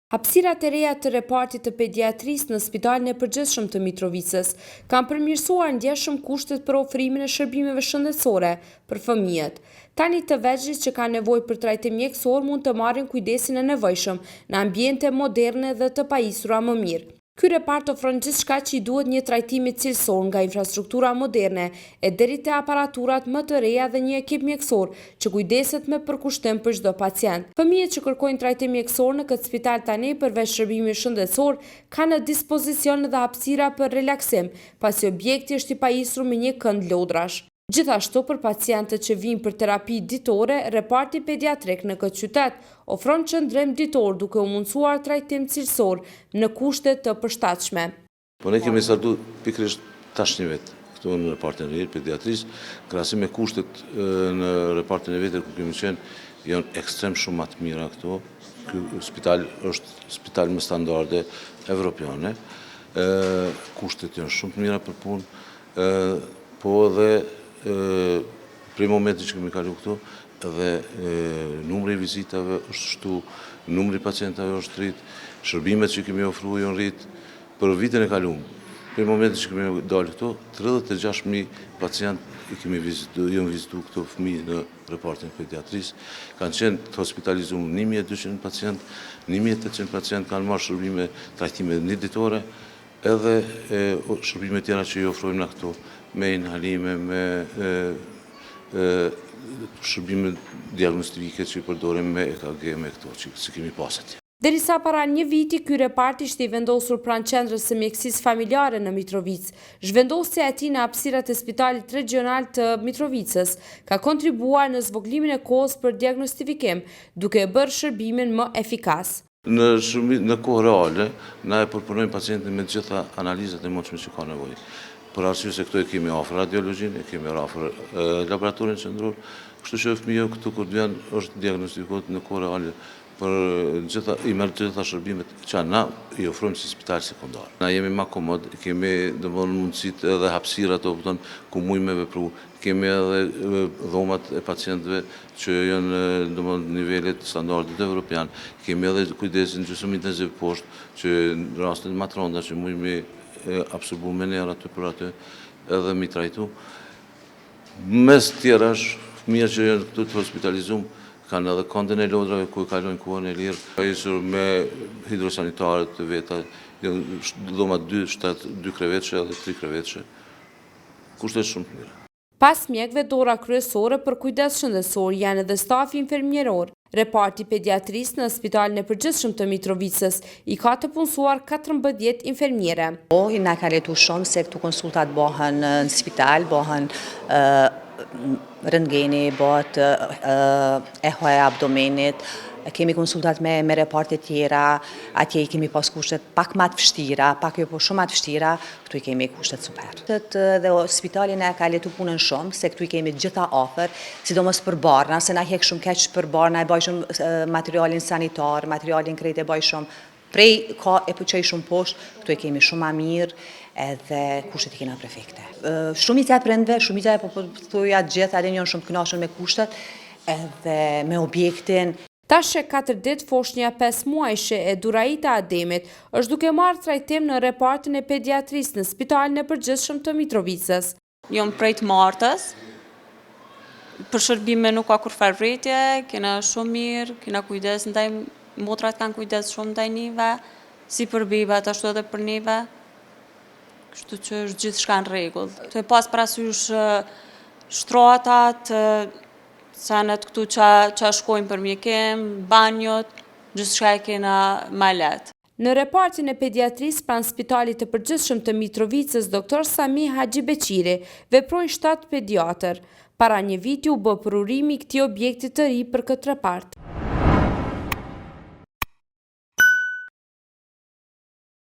Hapësirat e reja të repartit të pediatrisë në Spitalin e Përgjithshëm të Mitrovicës kanë përmirësuar ndjeshëm kushtet për ofrimin e shërbimeve shëndetësore për fëmijët. Tani të vegjëlit që kanë nevojë për trajtim mjekësor mund të marrin kujdesin e nevojshëm në ambiente moderne dhe të pajisura më mirë. Ky repart ofron gjithçka që i duhet një trajtimi cilësor, nga infrastruktura moderne e deri te aparaturat më të reja dhe një ekip mjekësor që kujdeset me përkushtim për çdo pacient. Fëmijët që kërkojnë trajtim mjekësor në këtë spital tani përveç shërbimit shëndetësor kanë në dispozicion edhe hapësira për relaksim, pasi objekti është i pajisur me një kënd lodrash. Gjithashtu, për pacientët që vijnë për terapi ditore, reparti pediatrik në këtë qytet ofron qëndrim ditor duke u mundësuar trajtim cilësor në kushte të përshtatshme. Po ne kemi startu pikërisht tash një vit këtu në repartin e pediatrisë, krahasim me kushtet në repartin e vetë ku kemi qenë janë ekstrem shumë më të mira këtu. Ky spital është spital me standarde evropiane. Kushtet janë shumë të mira për punë, po edhe prej momenti që kemi kalu këtu, edhe numri i vizitave është shtu, numri i pacientave është rrit, shërbimet që kemi ofruar janë rrit. Për vitin e kaluar, prej momenti që kemi dalë këtu, 36.000 pacient janë vizitu këtu fëmijë në repartin pediatrisë. Kanë qenë të hospitalizuar 1.200 pacient, 1.800 pacient kanë marrë shërbime trajtime një ditore, edhe shërbime tjera që i ofrojmë na këtu, me inhalime, me shërbime diagnostike që i përdorim me EKG, me këto që kemi pasat. Derisa para një viti, ky repart ishte i vendosur pranë qendrës së mjekësisë familjare në Mitrovicë. Zhvendosja e tij në hapësirat e Spitalit Regional të Mitrovicës ka kontribuar në zvoglimin e kohës për diagnostifikim, duke e bërë shërbimin më efikas. Në kohë reale, na e përpunojmë pacientin me gjitha analizat e mundshme që ka nevojë. Për arsye se këtu e kemi afër radiologjinë, e kemi afër laboratorin qendror, kështu që fëmijë këtu kur vjen është diagnostikohet në kohë reale i merr gjitha shërbimet që na i ofrojmë si spital sekondar. Na jemi më komod, kemi domthonë mundësitë edhe hapësirat ku mujmë me vepru. Kemi edhe dhomat e pacientëve që janë domthonë nivelet standardit evropian. Kemi edhe kujdesin gjysmë intensiv poshtë që në rastin më të rënda që mujmë absorbu me njerë aty për aty edhe mi trajtu. Mes tjerash, fëmija që janë këtu të hospitalizum, kanë edhe kondën e lodrave ku i kalojnë kohën e lirë, pajisur me hidrosanitarët të veta, dhoma 2 krevetëshe edhe 3 krevetëshe. Kushtet shumë të mira. Pas mjekëve, dora kryesore për kujdes shëndetësor janë edhe stafi infermieror. Reparti pediatrisë në Spitalin e Përgjithshëm të Mitrovicës i ka të punësuar 14 infermiere. I na ka letu shumë se këtu konsultat bëhen në spital, bëhen rëntgeni, bëhet ehoja e abdomenit, kemi konsultat me reparte tjera, atje i kemi pas kushtet pak ma të vështira, pak jo po shumë ma të vështira, këtu i kemi kushtet super. Dhe spitalin e ka letu punën shumë, se këtu i kemi gjitha ofër, sidomos për barna, se na hek shumë keq për barna, e bajshëm materialin sanitar, materialin krejt e bajshëm prej ka e pëqej shumë poshtë, këtu i kemi shumë ma mirë, edhe kushtet i kena perfekte. Shumica e prindve, shumica e thuja gjithë, edhe njën shumë të kënaqur me kushtet, edhe me objektin. Tash e 4 ditë foshnja 5 muajshe e Duraita Ademit është duke marrë trajtim në repartin e pediatrisë në Spitalin e Përgjithshëm të Mitrovicës. Jom prej të martës, për shërbime nuk ka kur farvretje, kena shumë mirë, kena kujdes ndaj, motrat kanë kujdes shumë ndaj nive, si për bivat, ashtu edhe për nive, kështu që është gjithë shka në regull. Të pas parasysh shtratat, senet këtu që shkojnë për mjekim, banjot, gjithë shka e kena ma letë. Në repartin e pediatrisë pranë Spitalit të Përgjithshëm të Mitrovicës, Dr. Sami Haxhibeqiri veprojnë 7 pediatër. Para një viti u bë përurimi i këtij objekti të ri për këtë repart.